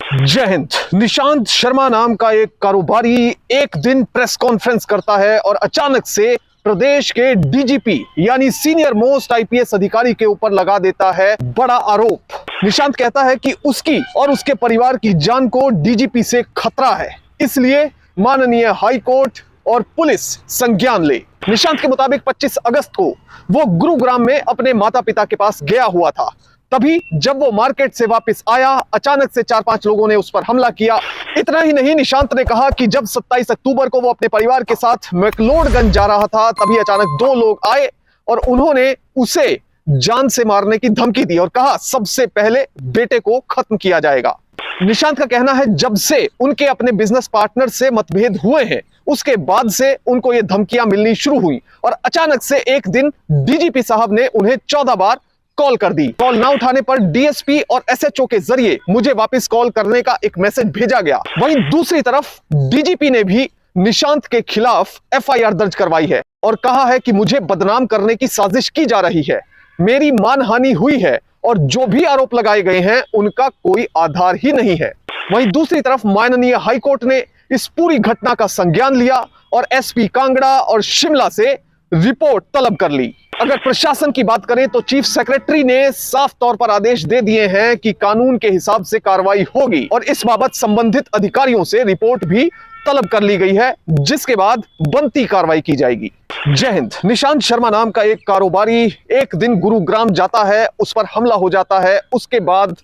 जय हिंद। निशांत शर्मा नाम का एक कारोबारी एक दिन प्रेस कॉन्फ्रेंस करता है और अचानक से प्रदेश के डीजीपी यानी सीनियर मोस्ट आईपीएस अधिकारी के ऊपर लगा देता है बड़ा आरोप। निशांत कहता है कि उसकी और उसके परिवार की जान को डीजीपी से खतरा है, इसलिए माननीय हाई कोर्ट और पुलिस संज्ञान ले। निशांत के मुताबिक 25 अगस्त को वो गुरुग्राम में अपने माता पिता के पास गया हुआ था। तभी जब वो मार्केट से वापस आया, अचानक से 4-5 लोगों ने उस पर हमला किया। इतना ही नहीं, निशांत ने कहा कि जब 27 अक्टूबर को वो अपने परिवार के साथ मैक्लोडगंज जा रहा था, तभी अचानक 2 लोग आए और उन्होंने उसे जान से मारने की धमकी दी और कहा सबसे पहले बेटे को खत्म किया जाएगा। निशांत का कहना है जब से उनके अपने बिजनेस पार्टनर से मतभेद हुए हैं, उसके बाद से उनको ये धमकियां मिलनी शुरू हुई और अचानक से एक दिन डीजीपी साहब ने उन्हें 14 बार कॉल कर दी। कॉल ना उठाने पर डीएसपी और एसएचओ के जरिए मुझे वापस कॉल करने का एक मैसेज भेजा गया। वहीं दूसरी तरफ डीजीपी ने भी निशांत के खिलाफ एफआईआर दर्ज करवाई है और कहा है कि मुझे बदनाम करने की साजिश की जा रही है, मेरी मानहानि हुई है और जो भी आरोप लगाए गए हैं उनका कोई आधार ही नहीं है। वहीं दूसरी तरफ माननीय हाईकोर्ट ने इस पूरी घटना का संज्ञान लिया और एसपी कांगड़ा और शिमला से रिपोर्ट तलब कर ली। अगर प्रशासन की बात करें तो चीफ सेक्रेटरी ने साफ तौर पर आदेश दे दिए हैं कि कानून के हिसाब से कार्रवाई होगी और इस बाबत संबंधित अधिकारियों से रिपोर्ट भी तलब कर ली गई है, जिसके बाद बनती कार्रवाई की जाएगी। जय हिंद। निशांत शर्मा नाम का एक कारोबारी एक दिन गुरुग्राम जाता है, उस पर हमला हो जाता है। उसके बाद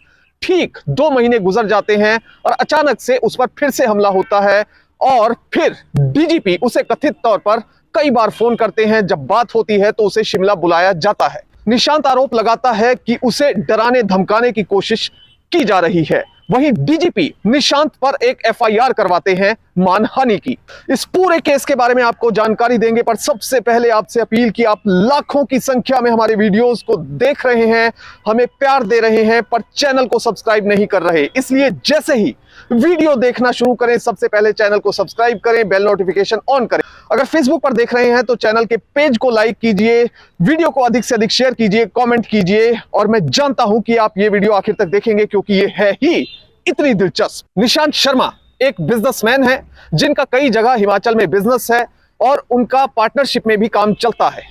ठीक 2 महीने गुजर जाते हैं और अचानक से उस पर फिर से हमला होता है और फिर डीजीपी उसे कथित तौर पर कई बार फोन करते हैं। जब बात होती है तो उसे शिमला बुलाया जाता है। निशांत आरोप लगाता है कि उसे डराने धमकाने की कोशिश की जा रही है। वहीं डीजीपी निशांत पर एक एफआईआर करवाते हैं मानहानि की। इस पूरे केस के बारे में आपको जानकारी देंगे, पर सबसे पहले आपसे अपील कि आप लाखों की संख्या में हमारे वीडियोस को देख रहे हैं, हमें प्यार दे रहे हैं, पर चैनल को सब्सक्राइब नहीं कर रहे। इसलिए जैसे ही वीडियो देखना शुरू करें, सबसे पहले चैनल को सब्सक्राइब करें, बेल नोटिफिकेशन ऑन करें। अगर फेसबुक पर देख रहे हैं तो चैनल के पेज को लाइक कीजिए, वीडियो को अधिक से अधिक शेयर कीजिए, कमेंट कीजिए और मैं जानता हूं कि आप ये वीडियो आखिर तक देखेंगे क्योंकि ये है ही इतनी दिलचस्प। निशांत शर्मा एक बिजनेसमैन है जिनका कई जगह हिमाचल में बिजनेस है और उनका पार्टनरशिप में भी काम चलता है।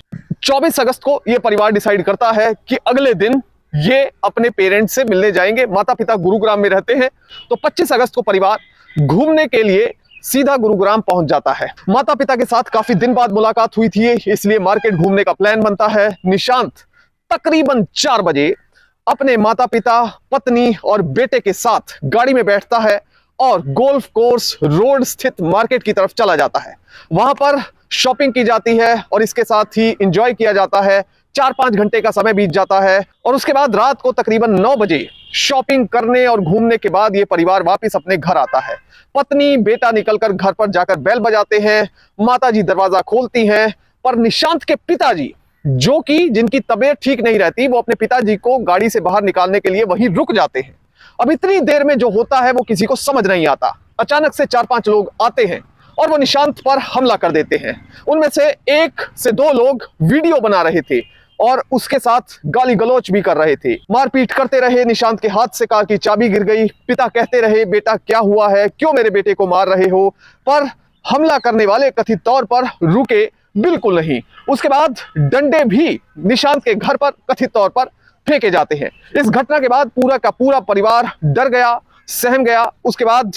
24 अगस्त को यह परिवार डिसाइड करता है कि अगले दिन ये अपने पेरेंट्स से मिलने जाएंगे। माता पिता गुरुग्राम में रहते हैं, तो 25 अगस्त को परिवार घूमने के लिए सीधा गुरुग्राम पहुंच जाता है। माता पिता के साथ काफी दिन बाद मुलाकात हुई थी, इसलिए मार्केट घूमने का प्लान बनता है। निशांत तकरीबन 4 बजे अपने माता पिता, पत्नी और बेटे के साथ गाड़ी में बैठता है और गोल्फ कोर्स रोड स्थित मार्केट की तरफ चला जाता है। वहां पर शॉपिंग की जाती है और इसके साथ ही एंजॉय किया जाता है। 4-5 घंटे का समय बीत जाता है और उसके बाद रात को तकरीबन 9 बजे शॉपिंग करने और घूमने के बाद ये परिवार वापस अपने घर आता है। पत्नी बेटा निकलकर घर पर जाकर बेल बजाते हैं। माताजी दरवाजा खोलती हैं, पर निशांत के पिताजी जो कि जिनकी तबीयत ठीक नहीं रहती, वो अपने पिताजी को गाड़ी से बाहर निकालने के लिए वहीं रुक जाते हैं। अब इतनी देर में जो होता है वो किसी को समझ नहीं आता। अचानक से 4-5 लोग आते हैं और वो निशांत पर हमला कर देते हैं। उनमें से 1 से 2 लोग वीडियो बना रहे थे और उसके साथ गाली गलौच भी कर रहे थे। मारपीट करते रहे। निशांत के हाथ से कार की चाबी गिर गई। पिता कहते रहे, बेटा क्या हुआ है, क्यों मेरे बेटे को मार रहे हो, पर हमला करने वाले कथित तौर पर रुके बिल्कुल नहीं। उसके बाद डंडे भी निशांत के घर पर कथित तौर पर फेंके जाते हैं। इस घटना के बाद पूरा का पूरा परिवार डर गया, सहम गया। उसके बाद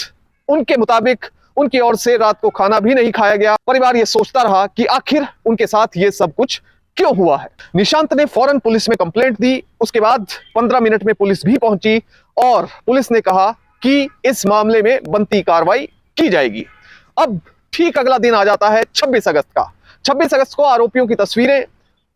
उनके मुताबिक उनकी ओर से रात को खाना भी नहीं खाया गया। परिवार ये सोचता रहा कि आखिर उनके साथ ये सब कुछ क्यों हुआ है। निशांत ने फौरन पुलिस में कंप्लेंट दी। उसके बाद 15 मिनट में पुलिस भी पहुंची और पुलिस ने कहा कि इस मामले में बनती कार्रवाई की जाएगी। अब ठीक अगला दिन आ जाता है 26 अगस्त का। 26 अगस्त को आरोपियों की तस्वीरें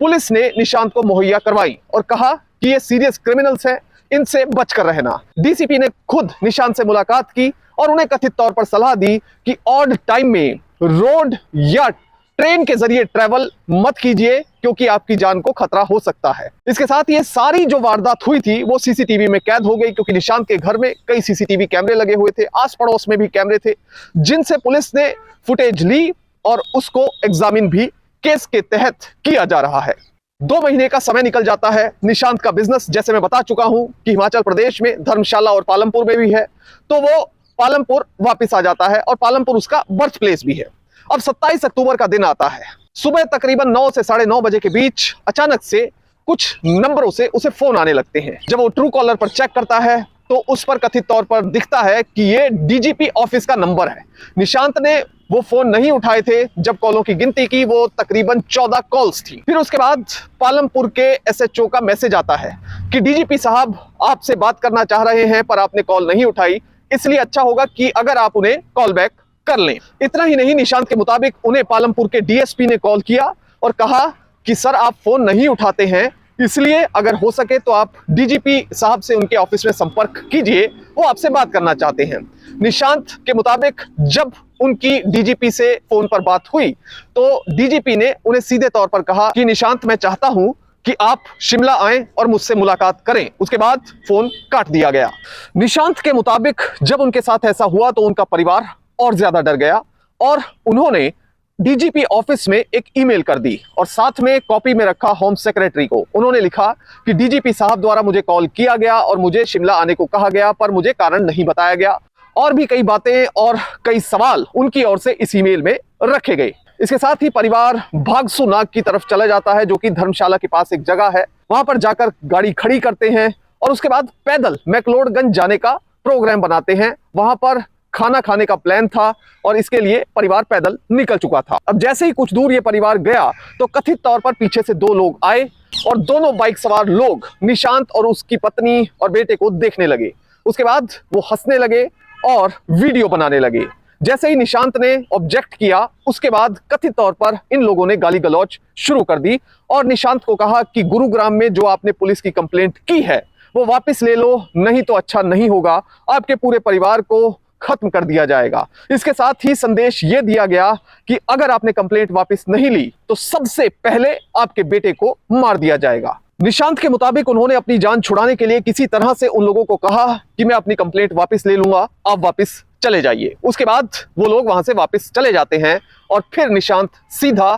पुलिस ने निशांत को मुहैया करवाई और कहा कि ये सीरियस क्रिमिनल्स हैं, इनसे बचकर रहना। डीसीपी ने खुद निशांत से मुलाकात की और उन्हें कथित तौर पर सलाह दी कि ऑड टाइम में रोड या ट्रेन के जरिए ट्रैवल मत कीजिए क्योंकि आपकी जान को खतरा हो सकता है। इसके साथ ये सारी जो वारदात हुई थी वो सीसीटीवी में कैद हो गई, क्योंकि निशांत के घर में कई सीसीटीवी कैमरे लगे हुए थे, आस पड़ोस में भी कैमरे थे, जिनसे पुलिस ने फुटेज ली और उसको एग्जामिन भी केस के तहत किया जा रहा है। 2 महीने का समय निकल जाता है। निशांत का बिजनेस, जैसे मैं बता चुका हूं कि हिमाचल प्रदेश में धर्मशाला और पालमपुर में भी है, तो वो पालमपुर वापस आ जाता है और पालमपुर उसका बर्थ प्लेस भी है। अब 27 अक्टूबर का दिन आता है। सुबह तकरीबन 9 से 9:30 बजे के बीच अचानक से कुछ नंबरों से उसे फोन आने लगते हैं। जब वो ट्रू कॉलर पर चेक करता है तो उस पर कथित तौर पर दिखता है कि ये डीजीपी ऑफिस का नंबर है। निशांत ने वो फोन नहीं उठाए थे। जब कॉलों की गिनती की, वो तकरीबन 14 कॉल्स थी। फिर उसके बाद पालमपुर के एसएचओ का मैसेज आता है कि डीजीपी साहब आपसे बात करना चाह रहे हैं पर आपने कॉल नहीं उठाई, इसलिए अच्छा होगा कि अगर आप उन्हें कॉल बैक कर लें। इतना ही नहीं, निशांत के मुताबिक उन्हें पालमपुर के डीएसपी ने कॉल किया और कहा कि सर आप फोन नहीं उठाते हैं, इसलिए अगर हो सके तो आप डीजीपी साहब से उनके ऑफिस में संपर्क कीजिए, वो आपसे बात करना चाहते हैं। निशांत के मुताबिक जब उनकी डीजीपी से फोन पर बात हुई तो डीजीपी ने उन्हें सीधे तौर पर कहा कि निशांत, मैं चाहता हूं कि आप शिमला आएं और मुझसे मुलाकात करें। उसके बाद फोन काट दिया गया। निशांत के मुताबिक जब उनके साथ ऐसा हुआ तो उनका परिवार और ज्यादा डर गया और उन्होंने डीजीपी ऑफिस में एक ईमेल कर दी और साथ में कॉपी में रखा होम सेक्रेटरी को। उन्होंने लिखा कि डीजीपी साहब द्वारा मुझे कॉल किया गया और मुझे शिमला आने को कहा गया पर मुझे कारण नहीं बताया गया। और भी कई बातें और कई सवाल उनकी ओर से इस ईमेल में रखे गए। इसके साथ ही परिवार भागसू नाग की तरफ चला जाता है, जो कि धर्मशाला के पास एक जगह है। वहां पर जाकर गाड़ी खड़ी करते हैं और उसके बाद पैदल मैक्लोडगंज जाने का प्रोग्राम बनाते हैं। वहां पर खाना खाने का प्लान था और इसके लिए परिवार पैदल निकल चुका था। अब जैसे ही कुछ दूर ये परिवार गया तो कथित तौर पर पीछे से 2 लोग आए और दोनों बाइक सवार लोग निशांत और उसकी पत्नी और बेटे को देखने लगे। उसके बाद वो हंसने लगे और वीडियो बनाने लगे। जैसे ही निशांत ने ऑब्जेक्ट किया, उसके बाद कथित तौर पर इन लोगों ने गाली गलौज शुरू कर दी और निशांत को कहा कि गुरुग्राम में जो आपने पुलिस की कंप्लेंट की है वो वापस ले लो, नहीं तो अच्छा नहीं होगा, आपके पूरे परिवार को खत्म कर दिया जाएगा। इसके साथ ही संदेश ये दिया गया कि अगर आपने कंप्लेंट वापस नहीं ली तो सबसे पहले आपके बेटे को मार दिया जाएगा। निशांत के मुताबिक उन्होंने अपनी जान छुड़ाने के लिए किसी तरह से उन लोगों को कहा कि मैं अपनी कंप्लेंट वापस ले लूंगा, आप वापस चले जाइए। उसके बाद वो लोग वहां से वापस चले जाते हैं और फिर निशांत सीधा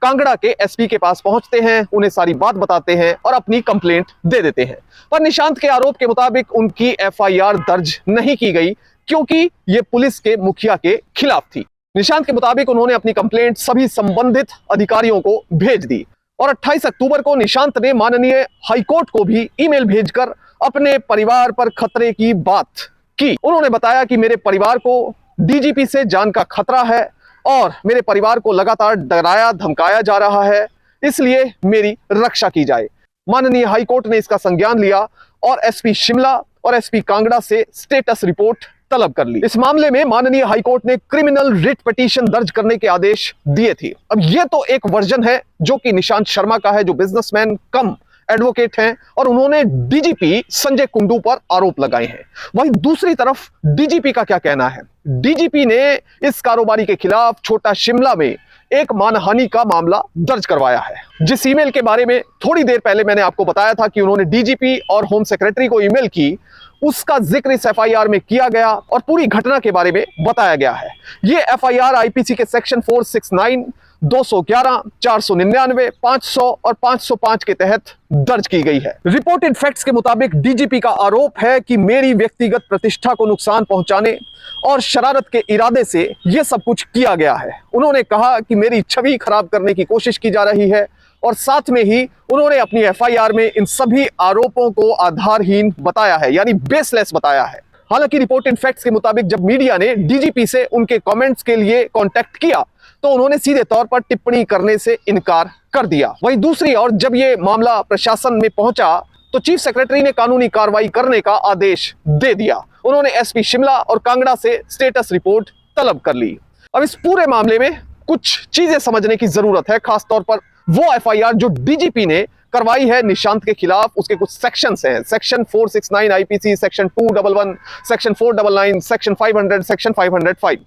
कांगड़ा के एसपी के पास पहुंचते हैं, उन्हें सारी बात बताते हैं और अपनी कंप्लेंट दे देते हैं। पर निशांत के आरोप के मुताबिक उनकी एफआईआर दर्ज नहीं की गई क्योंकि ये पुलिस के मुखिया के खिलाफ थी। निशांत के मुताबिक उन्होंने अपनी कंप्लेंट सभी संबंधित अधिकारियों को भेज दी और 28 अक्टूबर को निशांत ने माननीय हाईकोर्ट को भी ईमेल भेजकर अपने परिवार पर खतरे की बात की। उन्होंने बताया कि मेरे परिवार को डीजीपी से जान का खतरा है और मेरे परिवार को लगातार डराया धमकाया जा रहा है, इसलिए मेरी रक्षा की जाए। माननीय हाईकोर्ट ने इसका संज्ञान लिया और एसपी शिमला और एसपी कांगड़ा से स्टेटस रिपोर्ट तलब कर ली। इस मामले में माननीय हाईकोर्ट ने क्रिमिनल रिट पिटीशन दर्ज करने के आदेश दिए थे। अब ये तो एक वर्जन है जो कि निशांत शर्मा का है, जो बिजनेसमैन कम एडवोकेट हैं और उन्होंने डीजीपी संजय कुंडू पर आरोप लगाए हैं। वहीं दूसरी तरफ डीजीपी का क्या कहना है? डीजीपी ने इस कारोबारी के खिलाफ छोटा शिमला में एक मानहानि का मामला दर्ज करवाया है। जिस ईमेल के बारे में थोड़ी देर पहले मैंने आपको बताया था कि उन्होंने डीजीपी और होम सेक्रेटरी को ईमेल की, उसका जिक्र इस एफआईआर में किया गया और पूरी घटना के बारे में बताया गया है। ये एफआईआर आईपीसी के सेक्शन 469, 211, 499, 500 और 505 के तहत दर्ज की गई है। रिपोर्टेड फैक्ट्स के मुताबिक डीजीपी का आरोप है कि मेरी व्यक्तिगत प्रतिष्ठा को नुकसान पहुंचाने और शरारत के इरादे से यह सब कुछ किया गया है। उन्होंने कहा कि मेरी छवि खराब करने की कोशिश की जा रही है और साथ में ही उन्होंने अपनी एफआईआर में इन सभी आरोपों को आधारहीन बताया है, यानी बेसलेस बताया है। हालांकि रिपोर्टेड फैक्ट्स के मुताबिक जब मीडिया ने डीजीपी से उनके कमेंट्स के लिए कांटेक्ट किया तो उन्होंने सीधे तौर पर टिप्पणी करने से इनकार कर दिया। वहीं दूसरी ओर जब यह मामला प्रशासन में पहुंचा तो चीफ सेक्रेटरी ने कानूनी कार्रवाई करने का आदेश दे दिया। उन्होंने एसपी शिमला और कांगड़ा से स्टेटस रिपोर्ट तलब कर ली। अब इस पूरे मामले में कुछ चीजें समझने की जरूरत है, खासतौर पर वो एफआईआर जो डीजीपी ने करवाई है निशांत के खिलाफ। उसके कुछ सेक्शंस हैं, section 469 IPC, section 211, section 499, section 500, section 505।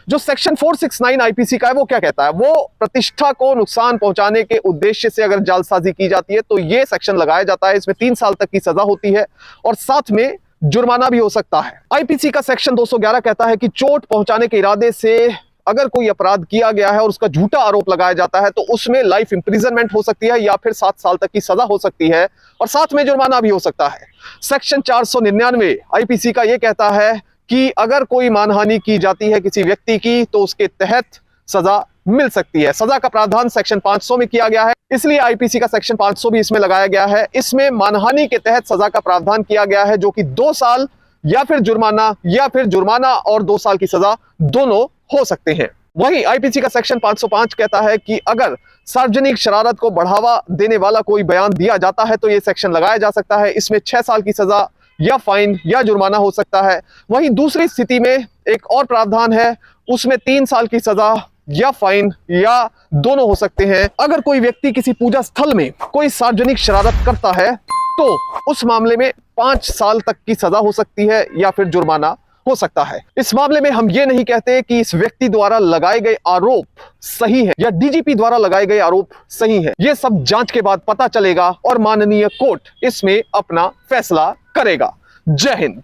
जो सेक्शन 469 आईपीसी का है वो क्या कहता है? वो प्रतिष्ठा को नुकसान पहुंचाने के उद्देश्य से अगर जालसाजी की जाती है तो ये सेक्शन लगाया जाता है। इसमें 3 साल तक की सजा होती है और साथ में जुर्माना भी हो सकता है। आईपीसी का सेक्शन 211 कहता है कि चोट पहुंचाने के इरादे से अगर कोई अपराध किया गया है और उसका झूठा आरोप लगाया जाता है तो उसमें लाइफ इंप्रिजनमेंट हो सकती है या फिर 7 साल तक की सजा हो सकती है और साथ में जुर्माना भी हो सकता है। सेक्शन 499 आईपीसी का यह कहता है कि अगर कोई मानहानि की जाती है किसी व्यक्ति की तो उसके तहत सजा मिल सकती है। सजा का प्रावधान सेक्शन 500 में किया गया है, इसलिए आईपीसी का सेक्शन 500 भी इसमें लगाया गया है। इसमें मानहानि के तहत सजा का प्रावधान किया गया है जो कि 2 साल या फिर जुर्माना और 2 साल की सजा दोनों हो सकते हैं। वहीं आईपीसी का सेक्शन 505 कहता है कि अगर सार्वजनिक शरारत को बढ़ावा देने वाला कोई बयान दिया जाता है तो यह सेक्शन लगाया जा सकता है। इसमें 6 साल की सजा या फाइन या जुर्माना हो सकता है। वहीं दूसरी स्थिति में एक और प्रावधान है, उसमें 3 साल की सजा या फाइन या दोनों हो सकते हैं। अगर कोई व्यक्ति किसी पूजा स्थल में कोई सार्वजनिक शरारत करता है तो उस मामले में 5 साल तक की सजा हो सकती है या फिर जुर्माना हो सकता है। इस मामले में हम ये नहीं कहते कि इस व्यक्ति द्वारा लगाए गए आरोप सही है या डीजीपी द्वारा लगाए गए आरोप सही है। यह सब जांच के बाद पता चलेगा और माननीय कोर्ट इसमें अपना फैसला करेगा। जय हिंद।